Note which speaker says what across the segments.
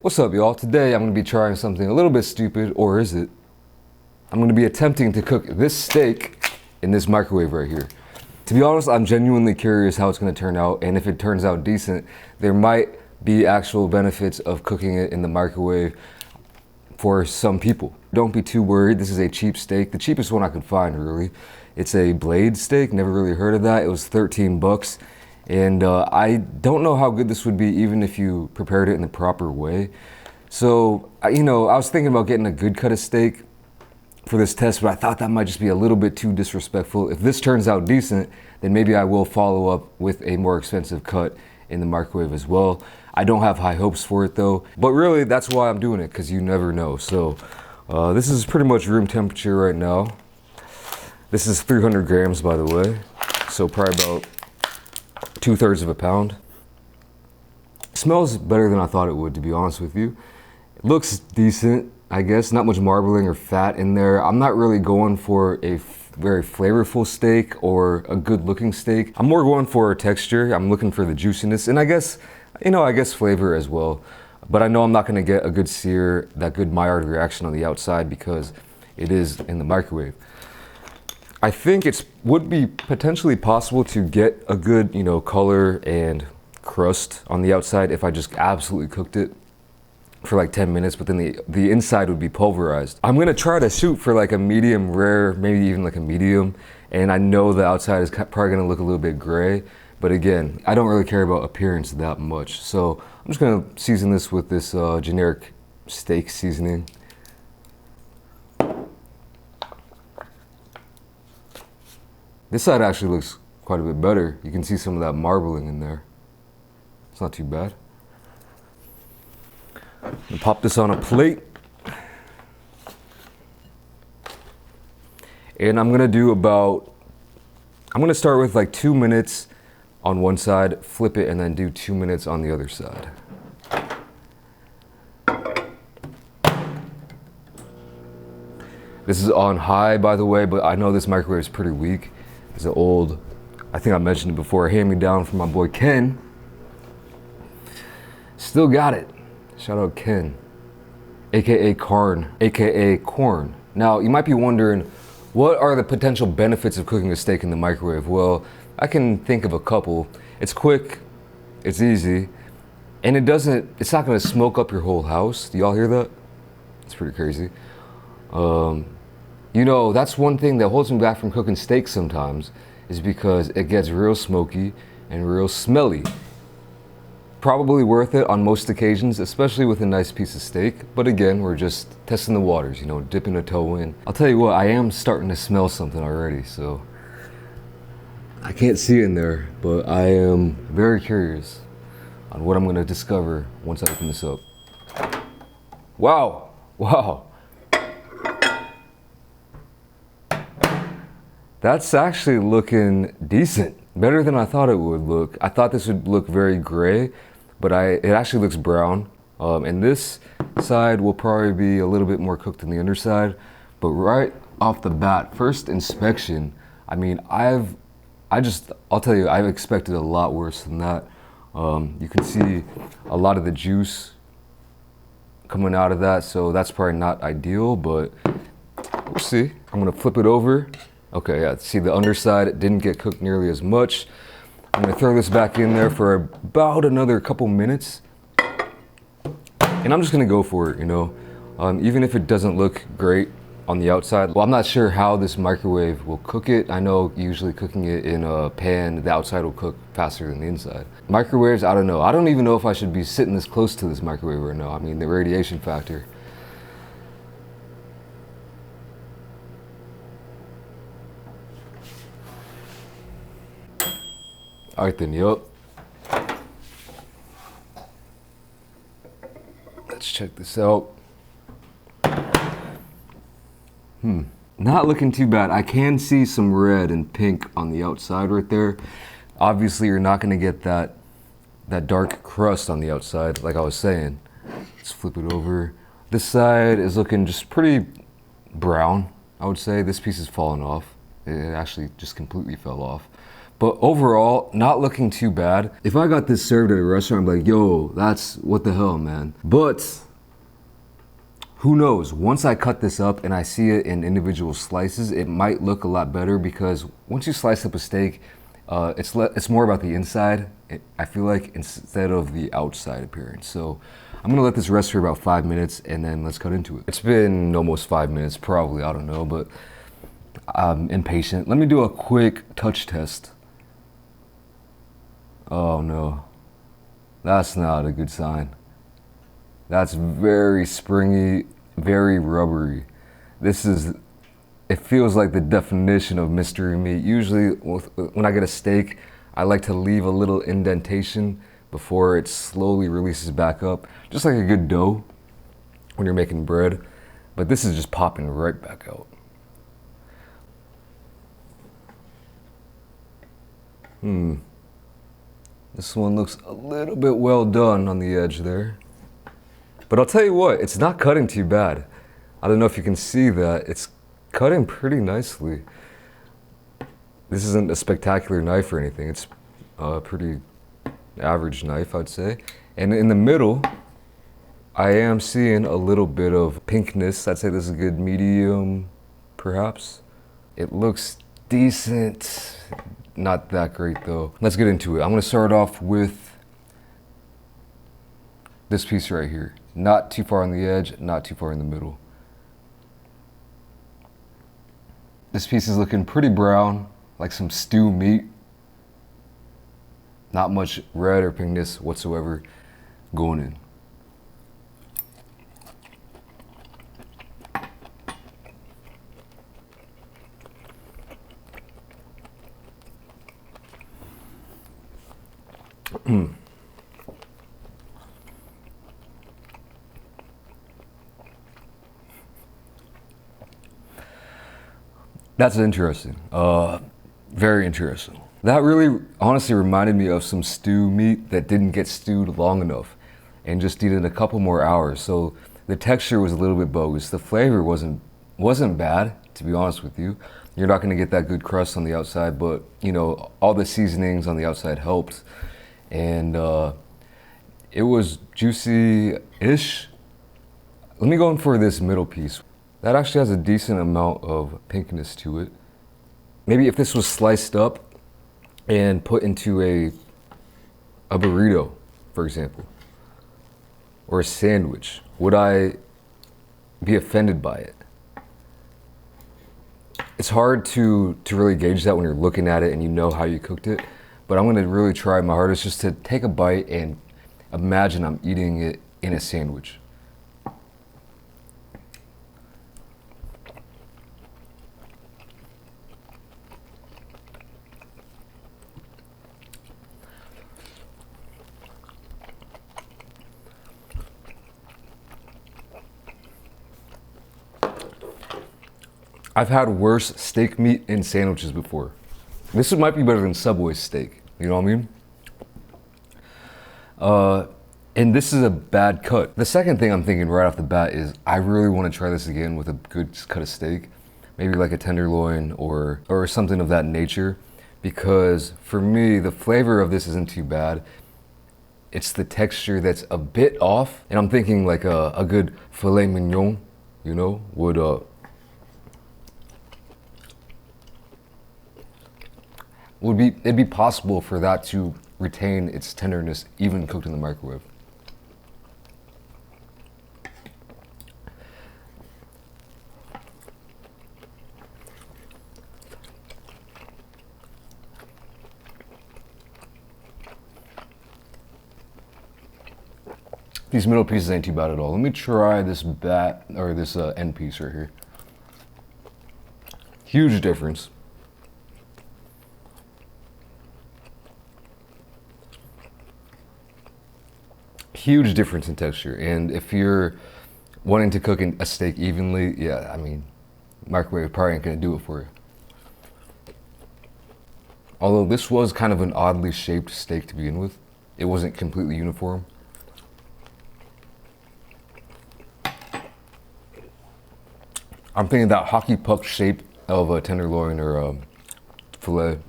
Speaker 1: What's up, y'all? Today I'm going to be trying something a little bit stupid, or is it? I'm going to be attempting to cook this steak in this microwave right here. To be honest, I'm genuinely curious how it's going to turn out, and if it turns out decent, there might be actual benefits of cooking it in the microwave for some people. Don't be too worried. This is a cheap steak, the cheapest one I could find, really. It's a blade steak, never really heard of that. It was 13 bucks. And I don't know how good this would be even if you prepared it in the proper way. So, I was thinking about getting a good cut of steak for this test, but I thought that might just be a little bit too disrespectful. If this turns out decent, then maybe I will follow up with a more expensive cut in the microwave as well. I don't have high hopes for it though, but really that's why I'm doing it, because you never know. So this is pretty much room temperature right now. This is 300 grams, by the way, so probably about 2/3 of a pound. It smells better than I thought it would, to be honest with you. It looks decent, I guess. Not much marbling or fat in there. I'm not really going for a very flavorful steak or a good looking steak. I'm more going for texture. I'm looking for the juiciness, and I guess flavor as well. But I know I'm not gonna get a good sear, that good Maillard reaction on the outside, because it is in the microwave. I think it would be potentially possible to get a good, color and crust on the outside if I just absolutely cooked it for like 10 minutes, but then the inside would be pulverized. I'm gonna try to shoot for like a medium rare, maybe even like a medium, and I know the outside is probably gonna look a little bit gray, but again, I don't really care about appearance that much. So I'm just gonna season this with this generic steak seasoning. This side actually looks quite a bit better. You can see some of that marbling in there. It's not too bad. And pop this on a plate. And I'm gonna start with like 2 minutes on one side, flip it, and then do 2 minutes on the other side. This is on high, by the way, but I know this microwave is pretty weak. It's an old, I think I mentioned it before, hand-me-down from my boy Ken. Still got it. Shout out Ken, AKA Karn, AKA Corn. Now, you might be wondering, what are the potential benefits of cooking a steak in the microwave? Well, I can think of a couple. It's quick, it's easy, and it's not gonna smoke up your whole house. Do y'all hear that? It's pretty crazy. That's one thing that holds me back from cooking steak sometimes, is because it gets real smoky and real smelly. Probably worth it on most occasions, especially with a nice piece of steak. But again, we're just testing the waters, dipping a toe in. I'll tell you what, I am starting to smell something already, so I can't see in there, but I am very curious on what I'm gonna discover once I open this up. Wow, wow. That's actually looking decent, better than I thought it would look. I thought this would look very gray, but it actually looks brown. And this side will probably be a little bit more cooked than the underside, but right off the bat, first inspection, I mean, I'll tell you, I've expected a lot worse than that. You can see a lot of the juice coming out of that, so that's probably not ideal, but we'll see. I'm gonna flip it over. Okay, yeah, see the underside, it didn't get cooked nearly as much. I'm gonna throw this back in there for about another couple minutes. And I'm just gonna go for it, even if it doesn't look great on the outside. Well, I'm not sure how this microwave will cook it. I know usually cooking it in a pan, the outside will cook faster than the inside. Microwaves, I don't know. I don't even know if I should be sitting this close to this microwave right now. I mean, the radiation factor. All right then, yup. Let's check this out. Not looking too bad. I can see some red and pink on the outside right there. Obviously, you're not gonna get that dark crust on the outside, like I was saying. Let's flip it over. This side is looking just pretty brown, I would say. This piece is falling off. It actually just completely fell off. But overall, not looking too bad. If I got this served at a restaurant, I'm like, yo, that's what the hell, man. But who knows? Once I cut this up and I see it in individual slices, it might look a lot better, because once you slice up a steak, it's more about the inside, I feel like, instead of the outside appearance. So I'm gonna let this rest for about 5 minutes and then let's cut into it. It's been almost 5 minutes, probably, I don't know, but I'm impatient. Let me do a quick touch test. Oh no, that's not a good sign. That's very springy, very rubbery. It feels like the definition of mystery meat. Usually when I get a steak, I like to leave a little indentation before it slowly releases back up, just like a good dough when you're making bread. But this is just popping right back out. This one looks a little bit well done on the edge there. But I'll tell you what, it's not cutting too bad. I don't know if you can see that. It's cutting pretty nicely. This isn't a spectacular knife or anything. It's a pretty average knife, I'd say. And in the middle, I am seeing a little bit of pinkness. I'd say this is a good medium, perhaps. It looks decent. Not that great though. Let's get into it. I'm gonna start off with this piece right here. Not too far on the edge, not too far in the middle. This piece is looking pretty brown, like some stew meat. Not much red or pinkness whatsoever going in. That's interesting. Very interesting. That really honestly reminded me of some stew meat that didn't get stewed long enough and just needed a couple more hours. So the texture was a little bit bogus. The flavor wasn't bad, to be honest with you. You're not gonna get that good crust on the outside, but you know, all the seasonings on the outside helped. And it was juicy-ish. Let me go in for this middle piece. That actually has a decent amount of pinkness to it. Maybe if this was sliced up and put into a burrito, for example, or a sandwich, would I be offended by it? It's hard to really gauge that when you're looking at it and you know how you cooked it, but I'm gonna really try my hardest just to take a bite and imagine I'm eating it in a sandwich. I've had worse steak meat in sandwiches before. This might be better than Subway steak, you know what I mean? And this is a bad cut. The second thing I'm thinking right off the bat is I really want to try this again with a good cut of steak, maybe like a tenderloin or something of that nature, because for me, the flavor of this isn't too bad. It's the texture that's a bit off, and I'm thinking like a good filet mignon, you know, it'd be possible for that to retain its tenderness even cooked in the microwave. These middle pieces ain't too bad at all. Let me try this end piece right here. Huge difference. Huge difference in texture. And if you're wanting to cook a steak evenly, yeah, I mean, microwave probably ain't gonna do it for you. Although this was kind of an oddly shaped steak to begin with. It wasn't completely uniform. I'm thinking that hockey puck shape of a tenderloin or a filet.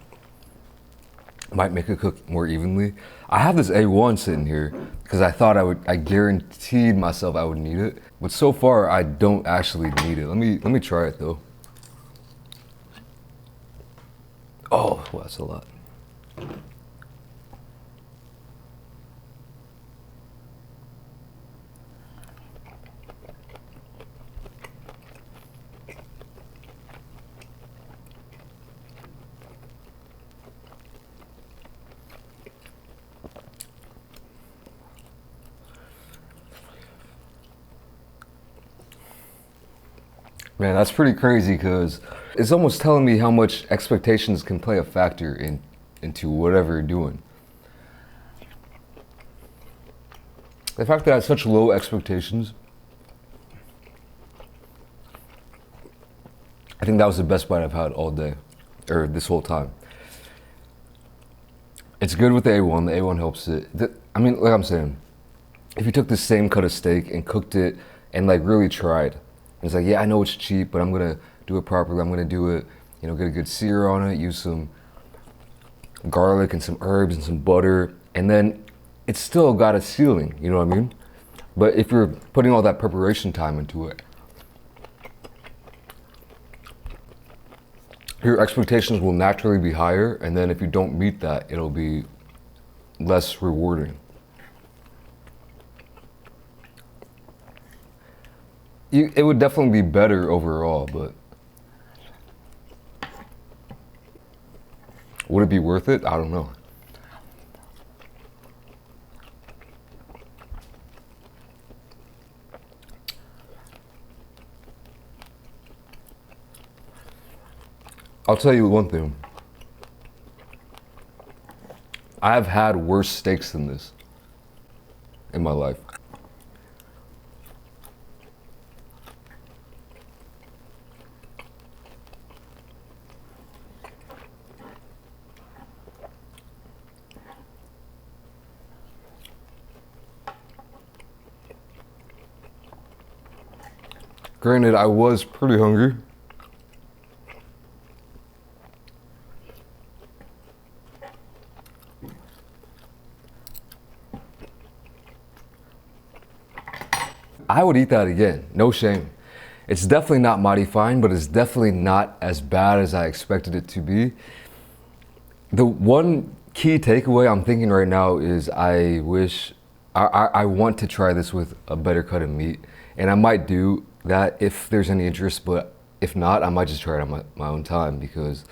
Speaker 1: might make it cook more evenly. I have this A1 sitting here because I guaranteed myself I would need it. But so far, I don't actually need it. Let me try it though. Oh, well, that's a lot. Man, that's pretty crazy because it's almost telling me how much expectations can play a factor into whatever you're doing. The fact that I had such low expectations, I think that was the best bite I've had all day, or this whole time. It's good with the A1. The A1 helps it. I mean, like I'm saying, if you took the same cut of steak and cooked it and like really tried, it's like, yeah, I know it's cheap, but I'm gonna do it properly. I'm gonna do it, you know, get a good sear on it, use some garlic and some herbs and some butter, and then it's still got a ceiling, you know what I mean? But if you're putting all that preparation time into it, your expectations will naturally be higher, and then if you don't meet that, it'll be less rewarding. It would definitely be better overall, but would it be worth it? I don't know. I'll tell you one thing. I have had worse steaks than this in my life. Granted, I was pretty hungry. I would eat that again, no shame. It's definitely not mighty fine, but it's definitely not as bad as I expected it to be. The one key takeaway I'm thinking right now is I want to try this with a better cut of meat, and I might do that if there's any interest, but if not, I might just try it on my own time because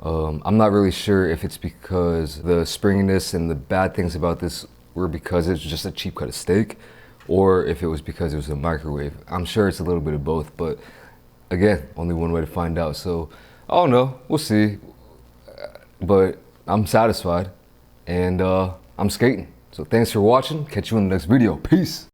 Speaker 1: I'm not really sure if it's because the springiness and the bad things about this were because it's just a cheap cut of steak, or if it was because it was a microwave. I'm sure it's a little bit of both, but again, only one way to find out. So I don't know, we'll see. But I'm satisfied and I'm skating. So thanks for watching. Catch you in the next video. Peace.